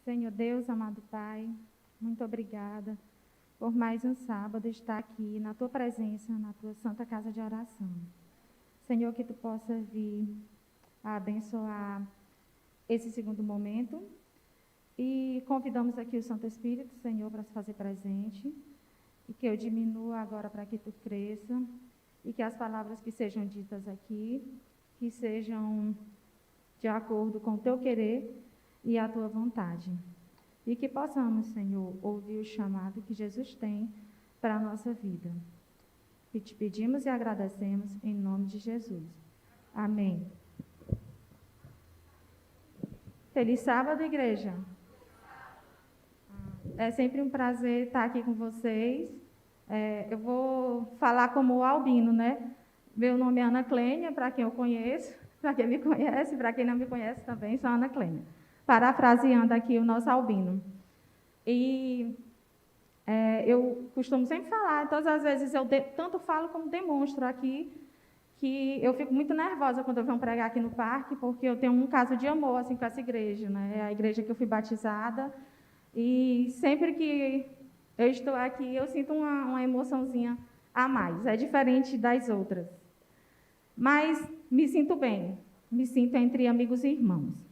Senhor Deus, amado Pai, muito obrigada por mais um sábado estar aqui na Tua presença, na Tua santa casa de oração. Senhor, que Tu possa vir a abençoar esse segundo momento e convidamos aqui o Santo Espírito, Senhor, para se fazer presente e que eu diminua agora para que Tu cresça e que as palavras que sejam ditas aqui, que sejam de acordo com o Teu querer e a Tua vontade. E que possamos, Senhor, ouvir o chamado que Jesus tem para a nossa vida. E te pedimos e agradecemos em nome de Jesus. Amém. Feliz sábado, igreja. É sempre um prazer estar aqui com vocês. Eu vou falar como o Albino, né? Meu nome é Ana Clênia, para quem eu conheço, para quem me conhece, para quem não me conhece também, sou Ana Clênia. Parafraseando aqui o nosso Albino. E eu costumo sempre falar, todas as vezes eu tanto falo como demonstro aqui, que eu fico muito nervosa quando eu venho pregar aqui no parque, porque eu tenho um caso de amor assim, com essa igreja, né? É a igreja que eu fui batizada, e sempre que eu estou aqui, eu sinto uma emoçãozinha a mais, é diferente das outras. Mas me sinto bem, me sinto entre amigos e irmãos.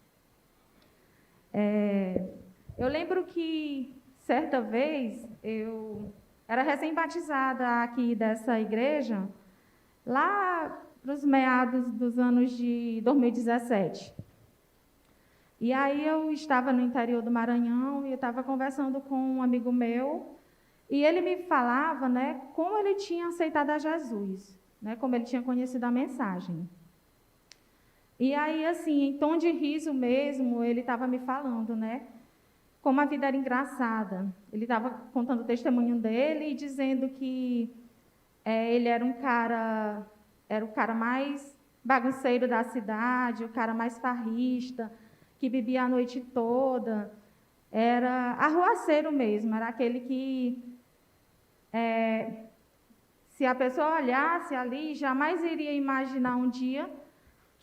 Eu lembro que, certa vez, eu era recém-batizada aqui dessa igreja, lá para os meados dos anos de 2017. E aí eu estava no interior do Maranhão e eu estava conversando com um amigo meu, e ele me falava, né, como ele tinha aceitado a Jesus, né, como ele tinha conhecido a mensagem. E aí, assim, em tom de riso mesmo, ele estava me falando, né, como a vida era engraçada. Ele estava contando o testemunho dele e dizendo que ele era o cara mais bagunceiro da cidade, o cara mais farrista, que bebia a noite toda. Era arruaceiro mesmo, era aquele que, se a pessoa olhasse ali, jamais iria imaginar um dia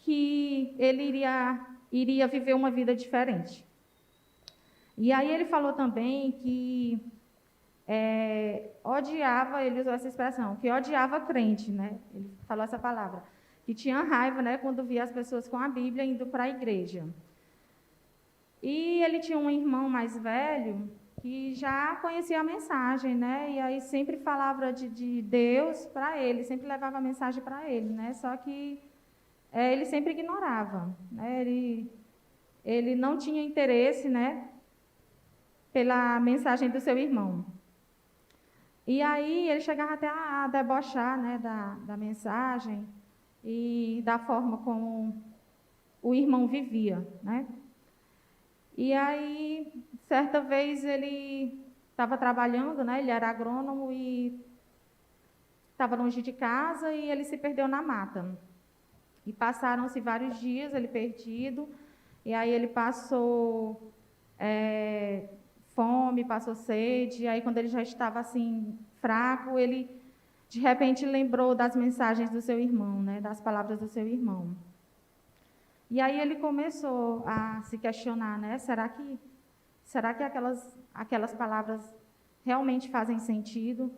que ele iria viver uma vida diferente. E aí ele falou também que odiava, ele usou essa expressão, que odiava crente, né? Ele falou essa palavra, que tinha raiva, né, quando via as pessoas com a Bíblia indo para a igreja. E ele tinha um irmão mais velho que já conhecia a mensagem, né? E aí sempre falava de Deus para ele, sempre levava a mensagem para ele, né? Só que ele sempre ignorava, né? Ele não tinha interesse, né, pela mensagem do seu irmão. E aí ele chegava até a debochar, né, da mensagem e da forma como o irmão vivia, né? E aí, certa vez ele estava trabalhando, né, ele era agrônomo e estava longe de casa e ele se perdeu na mata. E passaram-se vários dias, ele perdido, e aí ele passou fome, passou sede, e aí quando ele já estava assim, fraco, ele de repente lembrou das mensagens do seu irmão, né, das palavras do seu irmão. E aí ele começou a se questionar, né, será que aquelas palavras realmente fazem sentido?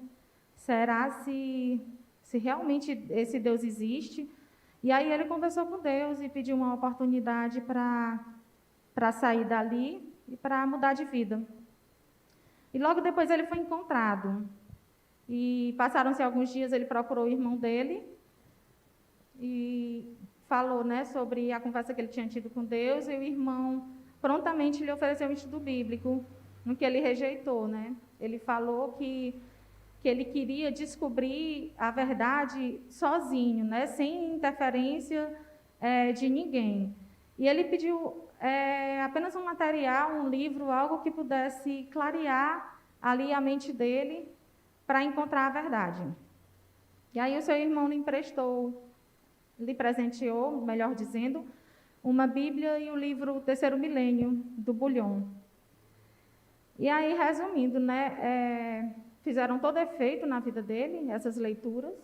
Será se realmente esse Deus existe? E aí ele conversou com Deus e pediu uma oportunidade para sair dali e para mudar de vida. E logo depois ele foi encontrado. E passaram-se alguns dias, ele procurou o irmão dele e falou, né, sobre a conversa que ele tinha tido com Deus, e o irmão prontamente lhe ofereceu um estudo bíblico, no que ele rejeitou, né? Ele falou que ele queria descobrir a verdade sozinho, né, sem interferência de ninguém. E ele pediu apenas um material, um livro, algo que pudesse clarear ali a mente dele para encontrar a verdade. E aí o seu irmão lhe presenteou, melhor dizendo, uma Bíblia e o livro Terceiro Milênio, do Bullion. E aí, resumindo, né, fizeram todo efeito na vida dele, essas leituras.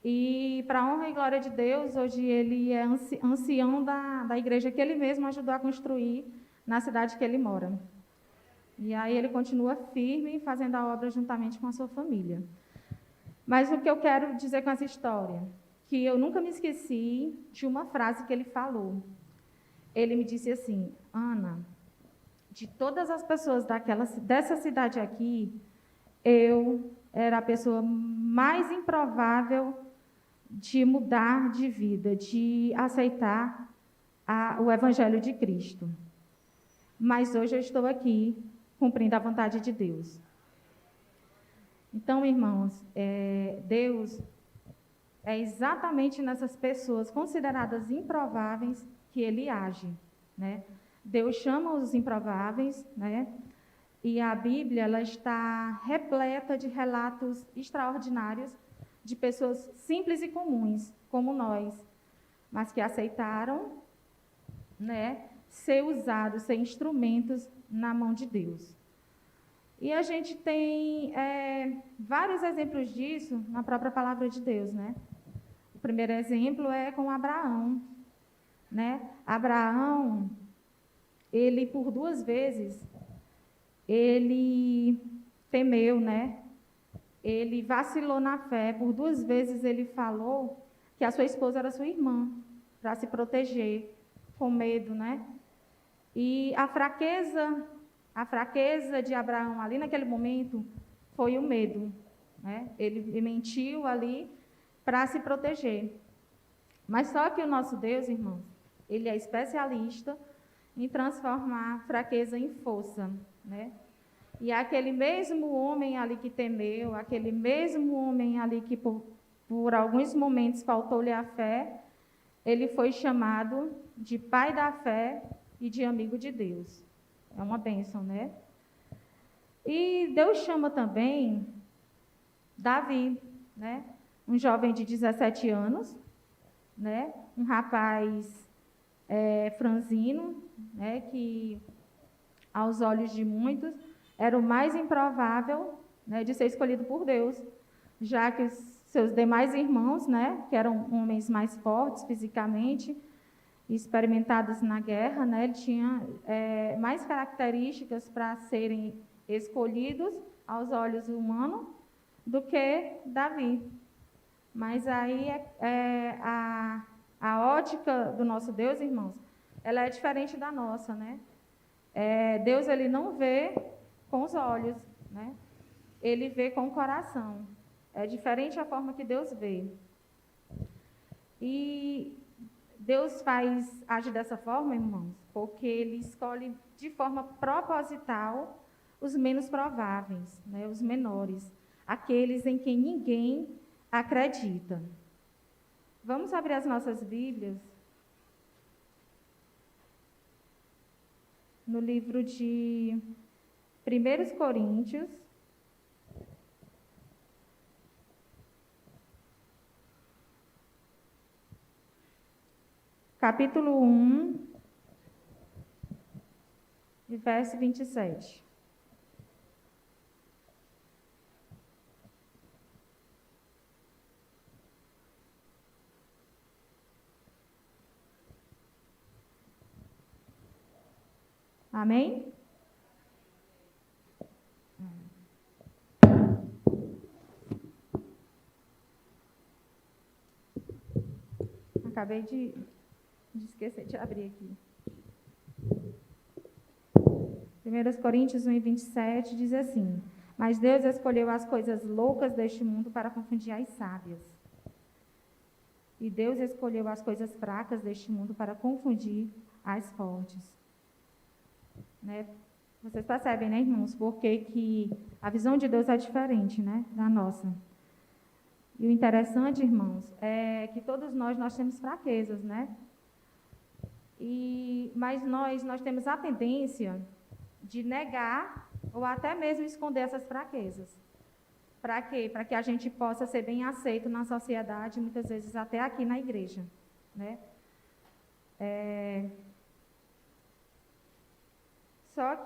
E, para a honra e glória de Deus, hoje ele é ancião da igreja que ele mesmo ajudou a construir na cidade que ele mora. E aí ele continua firme, fazendo a obra juntamente com a sua família. Mas o que eu quero dizer com essa história? Que eu nunca me esqueci de uma frase que ele falou. Ele me disse assim: Ana, de todas as pessoas dessa cidade aqui, eu era a pessoa mais improvável de mudar de vida, de aceitar o Evangelho de Cristo. Mas hoje eu estou aqui cumprindo a vontade de Deus. Então, irmãos, Deus é exatamente nessas pessoas consideradas improváveis que Ele age, né? Deus chama os improváveis, né? E a Bíblia ela está repleta de relatos extraordinários de pessoas simples e comuns, como nós, mas que aceitaram, né, ser usados, ser instrumentos na mão de Deus. E a gente tem vários exemplos disso na própria palavra de Deus, né? O primeiro exemplo é com Abraão, né? Abraão, ele por 2 vezes, ele temeu, né? Ele vacilou na fé. Por 2 vezes ele falou que a sua esposa era sua irmã, para se proteger, com medo, né? E a fraqueza de Abraão ali naquele momento foi o medo, né? Ele mentiu ali para se proteger. Mas só que o nosso Deus, irmãos, ele é especialista em transformar fraqueza em força, né? E aquele mesmo homem ali que temeu, aquele mesmo homem ali que por alguns momentos faltou-lhe a fé, ele foi chamado de pai da fé e de amigo de Deus. É uma bênção, né? E Deus chama também Davi, né? Um jovem de 17 anos, né? Um rapaz franzino, né? Que aos olhos de muitos era o mais improvável, né, de ser escolhido por Deus, já que os seus demais irmãos, né, que eram homens mais fortes fisicamente, experimentados na guerra, né, ele tinha mais características para serem escolhidos aos olhos humanos do que Davi. Mas aí a ótica do nosso Deus, irmãos, ela é diferente da nossa, né? Deus ele não vê com os olhos, né? Ele vê com o coração. É diferente a forma que Deus vê. E Deus age dessa forma, irmãos, porque Ele escolhe de forma proposital os menos prováveis, né? Os menores, aqueles em quem ninguém acredita. Vamos abrir as nossas Bíblias no livro de 1 Coríntios, capítulo 1, verso 27. Amém? Acabei de esquecer de abrir aqui. 1 Coríntios 1, 27 diz assim: Mas Deus escolheu as coisas loucas deste mundo para confundir as sábias. E Deus escolheu as coisas fracas deste mundo para confundir as fortes. Né? Vocês percebem, né, irmãos, porque que a visão de Deus é diferente, né, da nossa. E o interessante, irmãos, é que todos nós temos fraquezas, né? Mas nós temos a tendência de negar ou até mesmo esconder essas fraquezas. Para quê? Para que a gente possa ser bem aceito na sociedade, muitas vezes até aqui na igreja, né? Só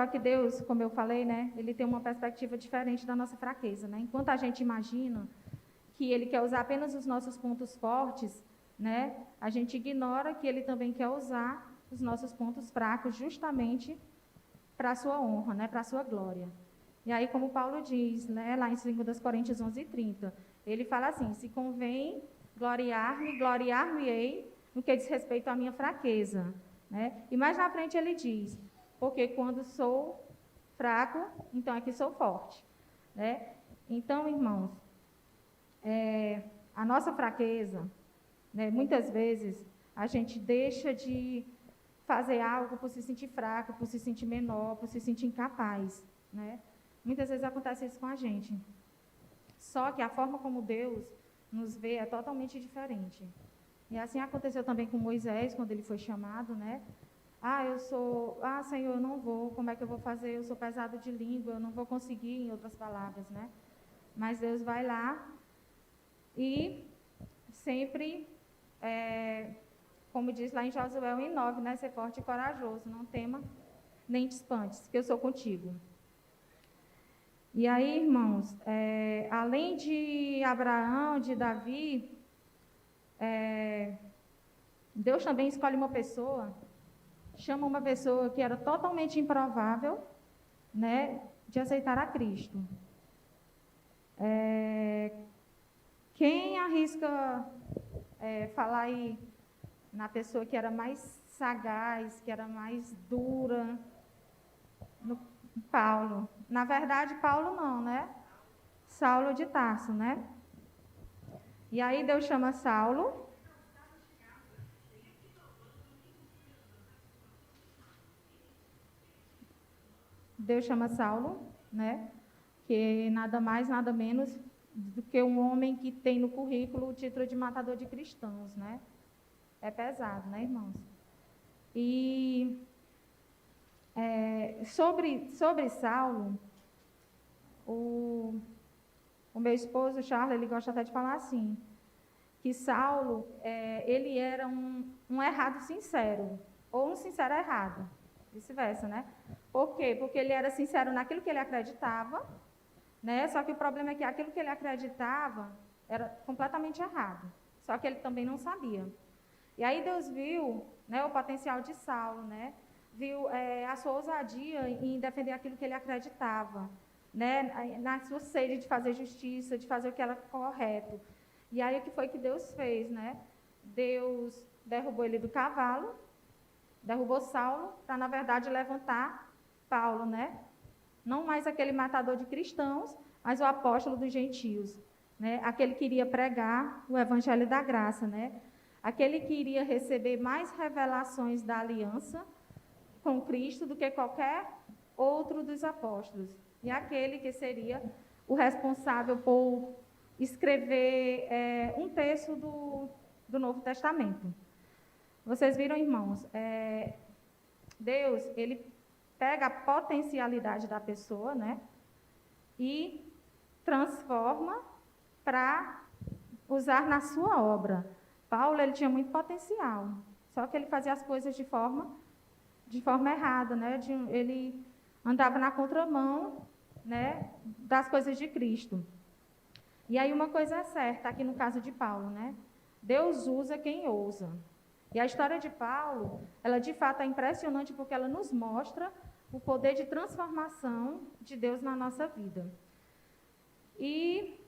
que Deus, como eu falei, né, ele tem uma perspectiva diferente da nossa fraqueza, né? Enquanto a gente imagina que ele quer usar apenas os nossos pontos fortes, né, a gente ignora que ele também quer usar os nossos pontos fracos justamente para a sua honra, né, para a sua glória. E aí, como Paulo diz, né, lá em 2 Coríntios 11:30, ele fala assim: se convém gloriar-me, gloriar-me-ei no que diz respeito à minha fraqueza. Né? E mais na frente ele diz: porque quando sou fraco, então é que sou forte. Né? Então, irmãos, a nossa fraqueza, né, muitas vezes a gente deixa de fazer algo por se sentir fraco, por se sentir menor, por se sentir incapaz. Né? Muitas vezes acontece isso com a gente. Só que a forma como Deus nos vê é totalmente diferente. E assim aconteceu também com Moisés, quando ele foi chamado, né? Senhor, eu não vou, como é que eu vou fazer? Eu sou pesado de língua, eu não vou conseguir, em outras palavras, né? Mas Deus vai lá e sempre, como diz lá em Josué 1:9, né? Ser forte e corajoso, não tema nem te espantes, que eu sou contigo. E aí, irmãos, além de Abraão, de Davi, Deus também escolhe uma pessoa, chama uma pessoa que era totalmente improvável, né, de aceitar a Cristo. Quem arrisca falar aí na pessoa que era mais sagaz, que era mais dura? Paulo. Na verdade, Paulo não, né? Saulo de Tarso, né? E aí Deus chama Saulo. Deus chama Saulo, né? Que nada mais, nada menos do que um homem que tem no currículo o título de matador de cristãos, né? É pesado, né, irmãos? E sobre Saulo, o meu esposo, Charles, ele gosta até de falar assim, que Saulo, ele era um errado sincero, ou um sincero errado, vice-versa, né? Por quê? Porque ele era sincero naquilo que ele acreditava, né? Só que o problema é que aquilo que ele acreditava era completamente errado, só que ele também não sabia. E aí Deus viu, né, o potencial de Saulo, né? Viu a sua ousadia em defender aquilo que ele acreditava, né? Na sua sede de fazer justiça, de fazer o que era correto. E aí o que foi que Deus fez, né? Deus derrubou ele do cavalo, derrubou Saulo, para na verdade levantar Paulo, né? Não mais aquele matador de cristãos, mas o apóstolo dos gentios, né? Aquele que iria pregar o evangelho da graça, né? Aquele que iria receber mais revelações da aliança com Cristo do que qualquer outro dos apóstolos. E aquele que seria o responsável por escrever um terço do Novo Testamento. Vocês viram, irmãos, Deus, ele pega a potencialidade da pessoa, né, e transforma para usar na sua obra. Paulo, ele tinha muito potencial, só que ele fazia as coisas de forma errada, né? Ele andava na contramão, né, das coisas de Cristo. E aí uma coisa é certa, aqui no caso de Paulo, né? Deus usa quem ousa. E a história de Paulo, ela de fato é impressionante porque ela nos mostra o poder de transformação de Deus na nossa vida. E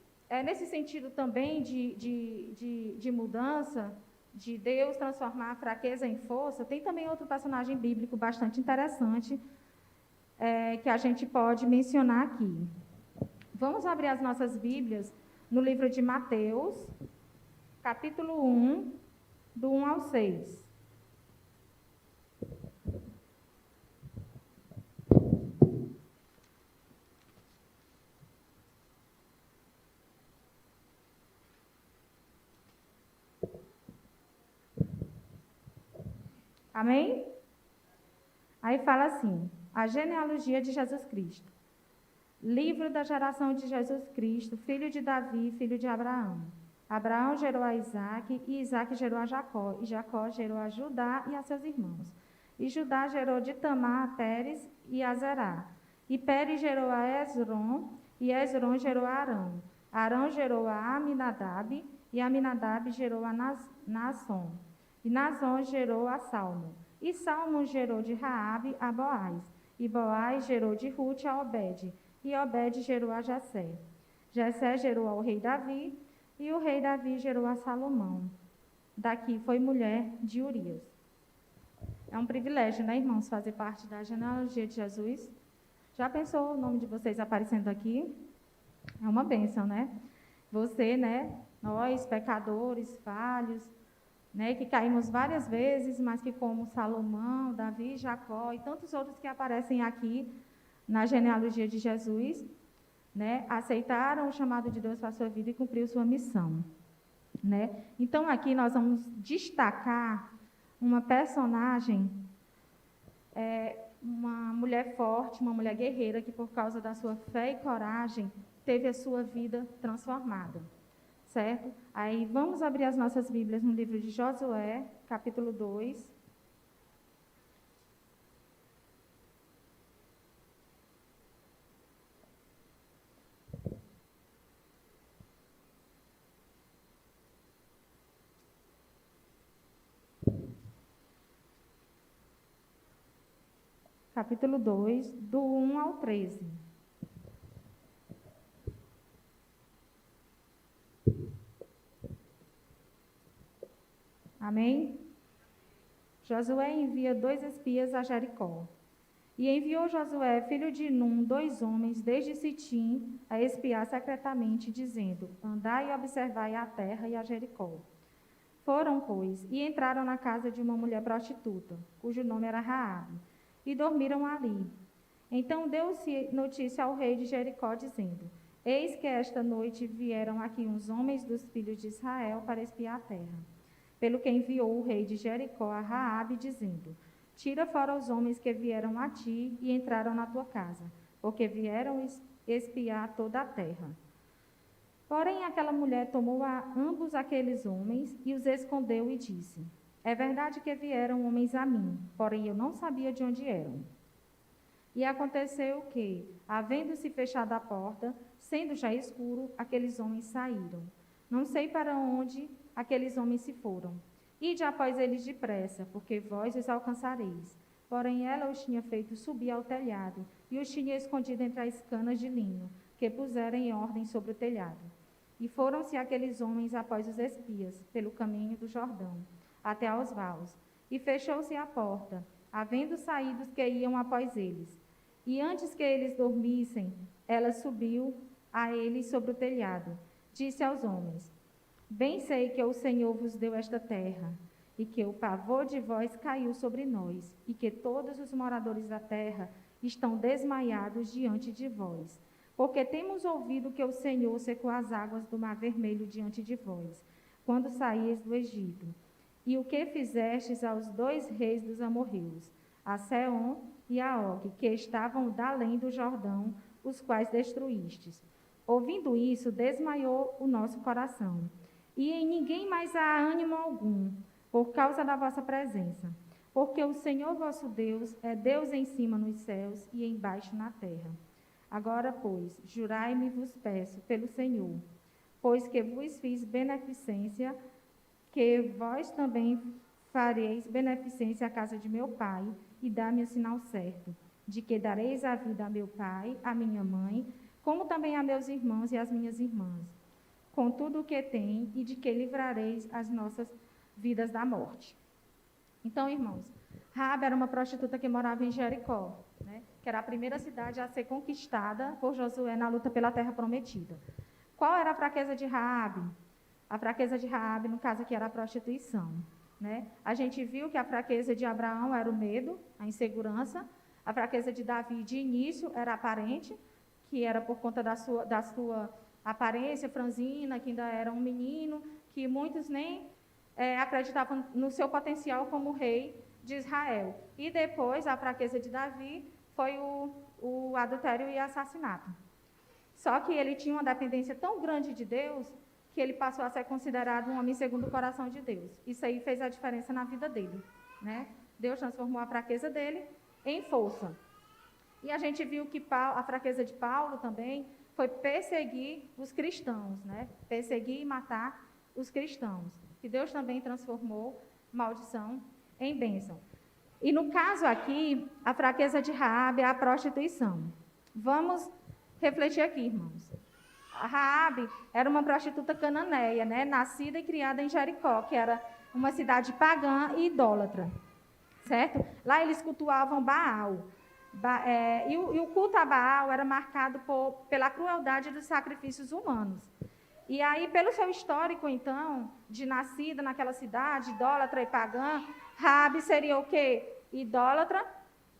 nesse sentido também de mudança, de Deus transformar a fraqueza em força, tem também outro personagem bíblico bastante interessante que a gente pode mencionar aqui. Vamos abrir as nossas Bíblias no livro de Mateus, capítulo 1, do 1 ao 6. Amém? Aí fala assim, a genealogia de Jesus Cristo. Livro da geração de Jesus Cristo, filho de Davi, filho de Abraão. Abraão gerou a Isaque, e Isaque gerou a Jacó, e Jacó gerou a Judá e a seus irmãos. E Judá gerou de Tamar a Pérez e a Zerá. E Pérez gerou a Esrom, e Esrom gerou a Arão. Arão gerou a Aminadab, e Aminadab gerou a Naasson. E Naasson gerou a Salmo. E Salmo gerou de Raabe a Boaz. E Boaz gerou de Rute a Obed. E Obed gerou a Jessé. Jessé gerou ao rei Davi. E o rei Davi gerou a Salomão. Daqui foi mulher de Urias. É um privilégio, né, irmãos, fazer parte da genealogia de Jesus? Já pensou o nome de vocês aparecendo aqui? É uma bênção, né? Você, né, nós, pecadores, falhos, né, que caímos várias vezes, mas que como Salomão, Davi, Jacó e tantos outros que aparecem aqui na genealogia de Jesus, né, aceitaram o chamado de Deus para a sua vida e cumpriu sua missão, né? Então aqui nós vamos destacar uma personagem, uma mulher forte, uma mulher guerreira que por causa da sua fé e coragem teve a sua vida transformada. Certo? Aí vamos abrir as nossas Bíblias no livro de Josué, capítulo 2. Capítulo 2, do 1 ao 13. Amém? Josué envia 2 espias a Jericó. E enviou Josué, filho de Num, 2 homens, desde Sitim, a espiar secretamente, dizendo: Andai e observai a terra e a Jericó. Foram, pois, e entraram na casa de uma mulher prostituta, cujo nome era Raabe, e dormiram ali. Então deu-se notícia ao rei de Jericó, dizendo: Eis que esta noite vieram aqui uns homens dos filhos de Israel para espiar a terra. Pelo que enviou o rei de Jericó a Raabe, dizendo: Tira fora os homens que vieram a ti e entraram na tua casa, porque vieram espiar toda a terra. Porém, aquela mulher tomou ambos aqueles homens e os escondeu e disse: É verdade que vieram homens a mim, porém eu não sabia de onde eram. E aconteceu que, havendo-se fechado a porta, sendo já escuro, aqueles homens saíram. Não sei para onde aqueles homens se foram. Ide após eles depressa, porque vós os alcançareis. Porém, ela os tinha feito subir ao telhado e os tinha escondido entre as canas de linho, que puseram em ordem sobre o telhado. E foram-se aqueles homens após os espias, pelo caminho do Jordão, até aos valos. E fechou-se a porta, havendo saído os que iam após eles. E antes que eles dormissem, ela subiu a eles sobre o telhado. Disse aos homens: Bem sei que o Senhor vos deu esta terra, e que o pavor de vós caiu sobre nós, e que todos os moradores da terra estão desmaiados diante de vós. Porque temos ouvido que o Senhor secou as águas do Mar Vermelho diante de vós, quando saíes do Egito. E o que fizestes aos 2 reis dos amorreus, a Seom e a Og, que estavam da além do Jordão, os quais destruístes. Ouvindo isso, desmaiou o nosso coração. E em ninguém mais há ânimo algum, por causa da vossa presença. Porque o Senhor vosso Deus é Deus em cima nos céus e embaixo na terra. Agora, pois, jurai-me, vos peço, pelo Senhor, pois que vos fiz beneficência, que vós também fareis beneficência à casa de meu pai, e dá-me o sinal certo, de que dareis a vida a meu pai, a minha mãe, como também a meus irmãos e às minhas irmãs, com tudo o que tem, e de que livrareis as nossas vidas da morte. Então, irmãos, Raabe era uma prostituta que morava em Jericó, né, que era a primeira cidade a ser conquistada por Josué na luta pela terra prometida. Qual era a fraqueza de Raabe? A fraqueza de Raabe, no caso aqui, era a prostituição. Né? A gente viu que a fraqueza de Abraão era o medo, a insegurança. A fraqueza de Davi, de início, era aparente, que era por conta da sua aparência franzina, que ainda era um menino, que muitos nem acreditavam no seu potencial como rei de Israel. E depois, a fraqueza de Davi foi o adultério e assassinato. Só que ele tinha uma dependência tão grande de Deus que ele passou a ser considerado um homem segundo o coração de Deus. Isso aí fez a diferença na vida dele. Né? Deus transformou a fraqueza dele em força. E a gente viu que a fraqueza de Paulo também foi perseguir os cristãos, né? Perseguir e matar os cristãos. que Deus também transformou maldição em bênção. E no caso aqui, a fraqueza de Raabe é a prostituição. Vamos refletir aqui, irmãos. A Raabe era uma prostituta cananeia, né? Nascida e criada em Jericó, que era uma cidade pagã e idólatra, certo? Lá eles cultuavam Baal. E o culto a Baal era marcado pela crueldade dos sacrifícios humanos. E aí, pelo seu histórico, então, de nascida naquela cidade, idólatra e pagã, Raabe seria o quê? Idólatra,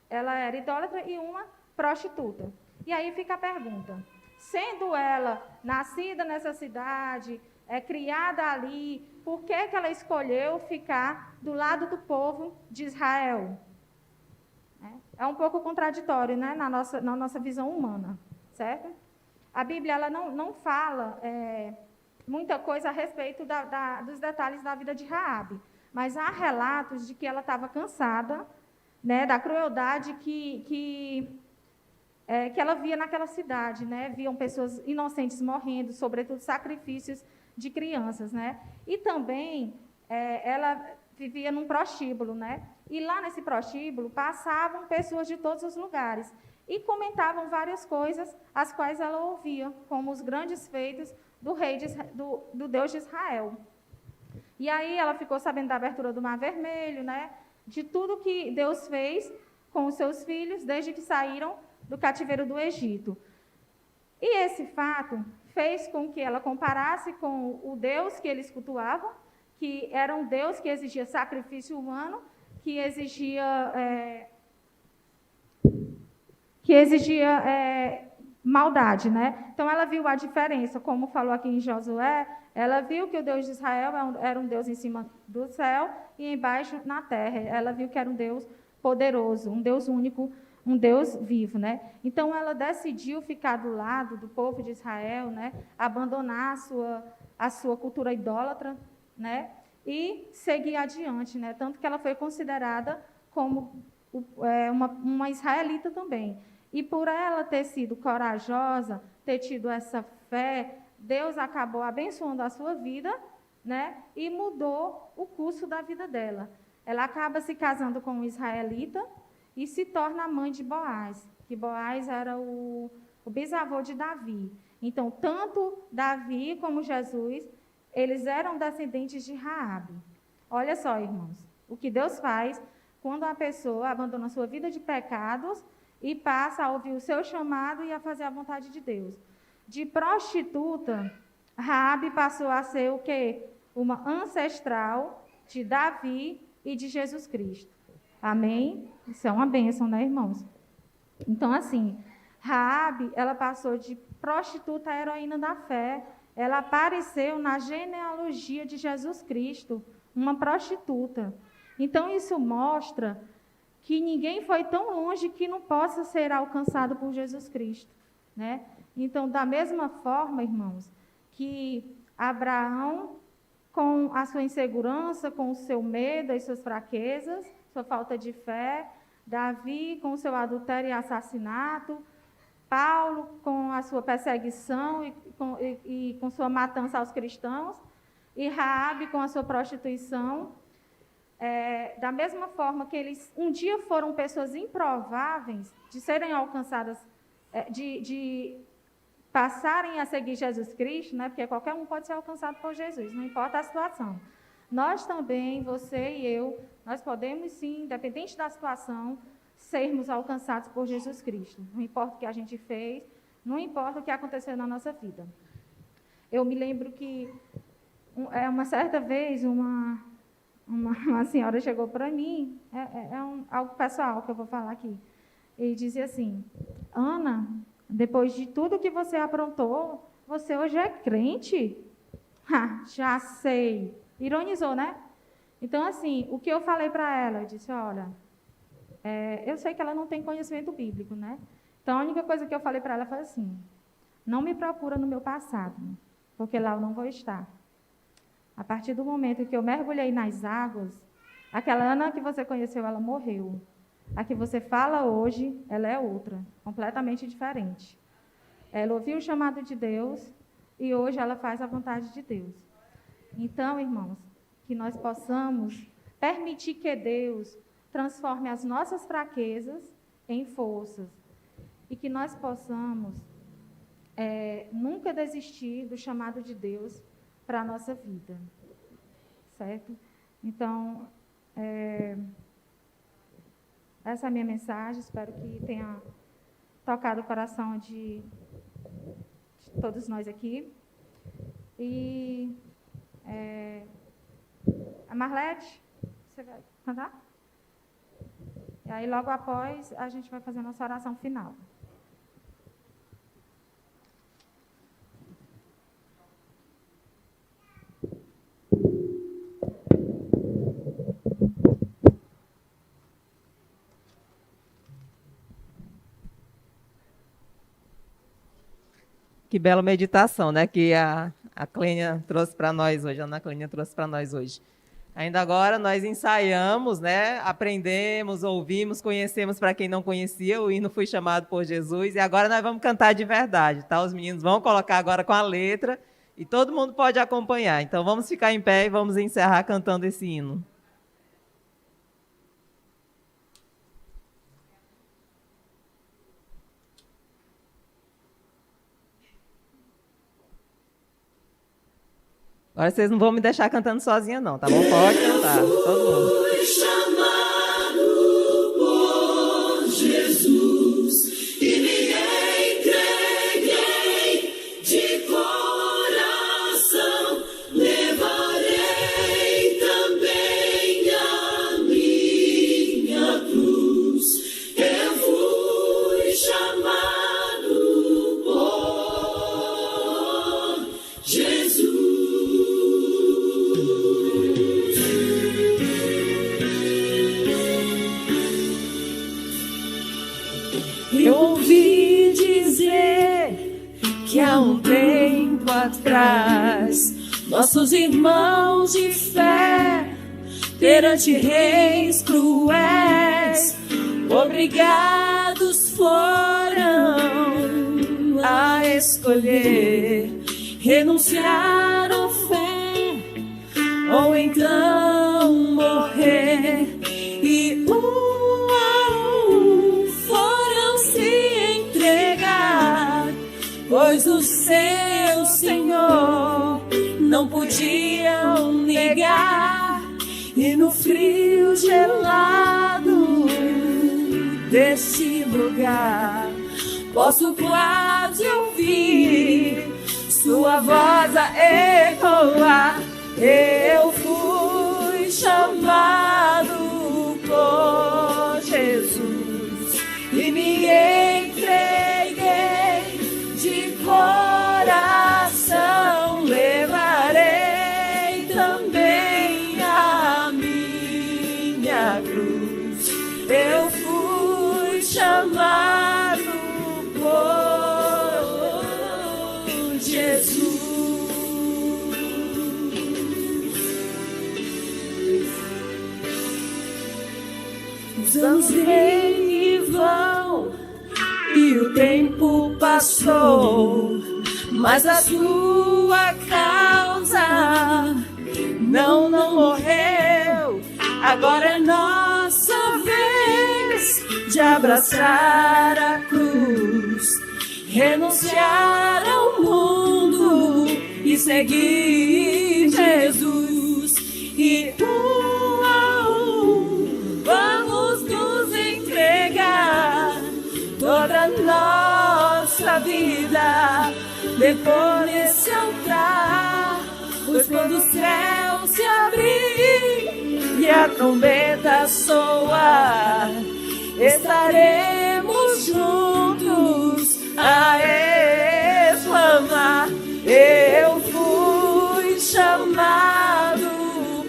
ela era idólatra e uma prostituta. E aí fica a pergunta, sendo ela nascida nessa cidade, criada ali, por que ela escolheu ficar do lado do povo de Israel? É um pouco contraditório, né, na nossa visão humana, certo? A Bíblia ela não fala muita coisa a respeito dos detalhes da vida de Raabe, mas há relatos de que ela estava cansada, né, da crueldade que ela via naquela cidade, né? Viam pessoas inocentes morrendo, sobretudo sacrifícios de crianças, né? E também ela vivia num prostíbulo, né? E lá nesse prostíbulo passavam pessoas de todos os lugares e comentavam várias coisas, as quais ela ouvia, como os grandes feitos do Deus de Israel. E aí ela ficou sabendo da abertura do Mar Vermelho, né? De tudo que Deus fez com os seus filhos desde que saíram do cativeiro do Egito. E esse fato fez com que ela comparasse com o Deus que eles cultuavam, que era um Deus que exigia sacrifício humano, que exigia maldade, né? Então ela viu a diferença, como falou aqui em Josué, ela viu que o Deus de Israel era um Deus em cima do céu e embaixo na terra. Ela viu que era um Deus poderoso, um Deus único, um Deus vivo, né? Então ela decidiu ficar do lado do povo de Israel, né? Abandonar a sua cultura idólatra, né? E seguir adiante, né? Tanto que ela foi considerada como uma israelita também. E por ela ter sido corajosa, ter tido essa fé, Deus acabou abençoando a sua vida, né? E mudou o curso da vida dela. Ela acaba se casando com um israelita e se torna a mãe de Boaz, que Boaz era o bisavô de Davi. Então, tanto Davi como Jesus, eles eram descendentes de Raabe. Olha só, irmãos, o que Deus faz quando a pessoa abandona a sua vida de pecados e passa a ouvir o seu chamado e a fazer a vontade de Deus. De prostituta, Raabe passou a ser o quê? Uma ancestral de Davi e de Jesus Cristo. Amém? Isso é uma bênção, né, irmãos? Então, assim, Raabe, ela passou de prostituta a heroína da fé. Ela apareceu na genealogia de Jesus Cristo, uma prostituta. Então, isso mostra que ninguém foi tão longe que não possa ser alcançado por Jesus Cristo, né? Então, da mesma forma, irmãos, que Abraão, com a sua insegurança, com o seu medo e suas fraquezas, sua falta de fé, Davi com o seu adultério e assassinato, Paulo com a sua perseguição e com sua matança aos cristãos, e Raabe com a sua prostituição. Da mesma forma que eles um dia foram pessoas improváveis de serem alcançadas, de passarem a seguir Jesus Cristo, né? Porque qualquer um pode ser alcançado por Jesus, não importa a situação. Nós também, você e eu, nós podemos sim, independente da situação, sermos alcançados por Jesus Cristo. Não importa o que a gente fez, não importa o que aconteceu na nossa vida. Eu me lembro que uma certa vez uma senhora chegou para mim, algo pessoal que eu vou falar aqui, e dizia assim: Ana, depois de tudo que você aprontou, você hoje é crente? Já sei. Ironizou, né? Então, assim, o que eu falei para ela, eu disse: olha, eu sei que ela não tem conhecimento bíblico, né? Então, a única coisa que eu falei para ela foi assim: não me procura no meu passado, porque lá eu não vou estar. A partir do momento que eu mergulhei nas águas, aquela Ana que você conheceu, ela morreu. A que você fala hoje, ela é outra, completamente diferente. Ela ouviu o chamado de Deus e hoje ela faz a vontade de Deus. Então, irmãos, que nós possamos permitir que Deus transforme as nossas fraquezas em forças e que nós possamos nunca desistir do chamado de Deus para a nossa vida, certo? Então, essa é a minha mensagem, espero que tenha tocado o coração de todos nós aqui. E a Marlete, você vai cantar? E aí, logo após, a gente vai fazer a nossa oração final. Que bela meditação, né? Que a Clênia trouxe para nós hoje, a Ana Clênia trouxe para nós hoje. Ainda agora nós ensaiamos, né? Aprendemos, ouvimos, conhecemos para quem não conhecia, o hino Fui Chamado por Jesus, e agora nós vamos cantar de verdade, tá? Os meninos vão colocar agora com a letra e todo mundo pode acompanhar. Então vamos ficar em pé e vamos encerrar cantando esse hino. Agora vocês não vão me deixar cantando sozinha, não, tá bom? Pode cantar, todo mundo. Fui chamado por Jesus e me entreguei de coração. Levarei também a minha cruz. Eu fui chamado por Jesus. Eu ouvi dizer que há um tempo atrás nossos irmãos de fé, perante reis cruéis, obrigados foram a escolher renunciar à fé ou então morrer. E pois o seu Senhor não podiam negar, e no frio gelado deste lugar posso quase ouvir sua voz a ecoar. Eu fui chamado por Jesus e me entreguei de coração, levarei também a minha cruz. Eu fui chamado por Jesus. Os anos vêm e vão e o tempo passou, mas a sua causa não morreu. Agora é nossa vez de abraçar a cruz, renunciar ao mundo e seguir Jesus. E a vamos nos entregar toda a nossa vida, depor nesse altar, pois quando o céu se abrir e a trombeta soar, estaremos juntos a exclamar: eu fui chamado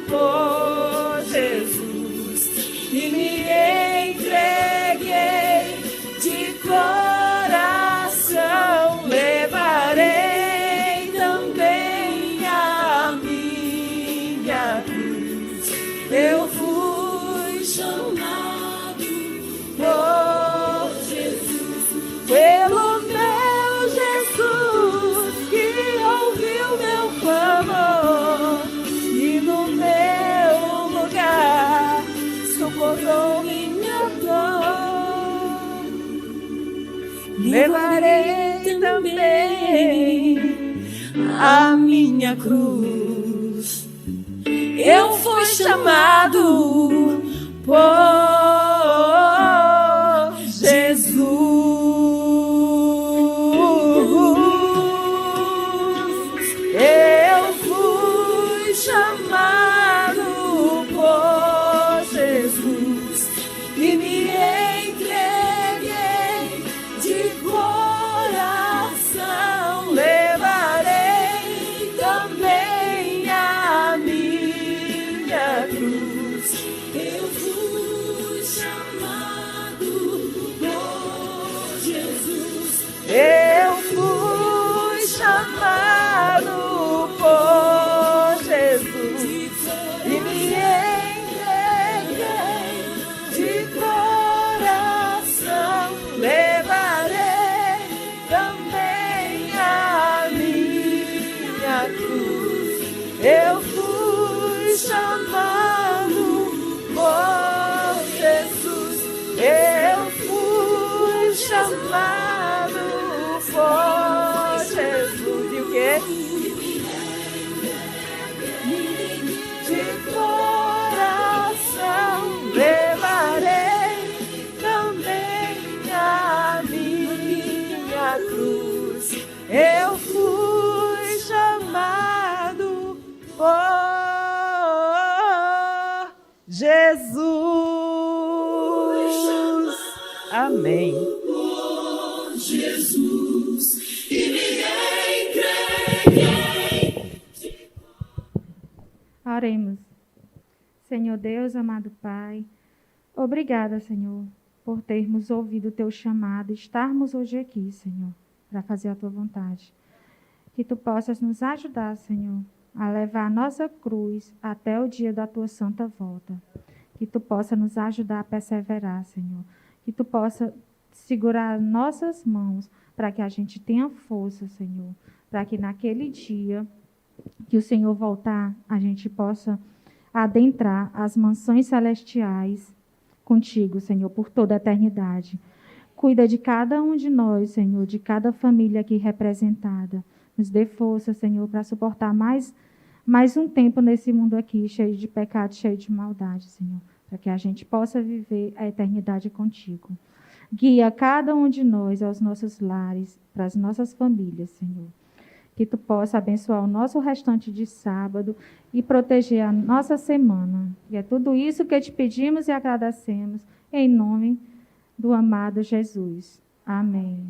por Jesus e me entreguei de coração, levarei também a minha cruz. Eu fui chamado por levarei também a minha cruz. Eu fui chamado por Jesus. Eu fui chamado por Jesus e me entreguei de coração. Levarei também a minha cruz. Eu fui chamado por Jesus. Eu fui chamado por Jesus e me entreguei de coração. Levarei também a minha cruz. Eu fui chamado por Jesus. Eu fui chamado por Jesus. E o quê? De coração levarei também a minha cruz. Eu fui chamado por Jesus. Amém. Oremos. Senhor Deus, amado Pai, obrigada, Senhor, por termos ouvido o teu chamado e estarmos hoje aqui, Senhor, para fazer a tua vontade. Que tu possas nos ajudar, Senhor, a levar a nossa cruz até o dia da tua santa volta. Que tu possa nos ajudar a perseverar, Senhor. Que tu possa segurar nossas mãos para que a gente tenha força, Senhor, para que naquele dia que o Senhor voltar, a gente possa adentrar as mansões celestiais contigo, Senhor, por toda a eternidade. Cuida de cada um de nós, Senhor, de cada família aqui representada. Nos dê força, Senhor, para suportar mais um tempo nesse mundo aqui, cheio de pecado, cheio de maldade, Senhor, para que a gente possa viver a eternidade contigo. Guia cada um de nós aos nossos lares, para as nossas famílias, Senhor. Que tu possa abençoar o nosso restante de sábado e proteger a nossa semana. E é tudo isso que te pedimos e agradecemos, em nome do amado Jesus. Amém.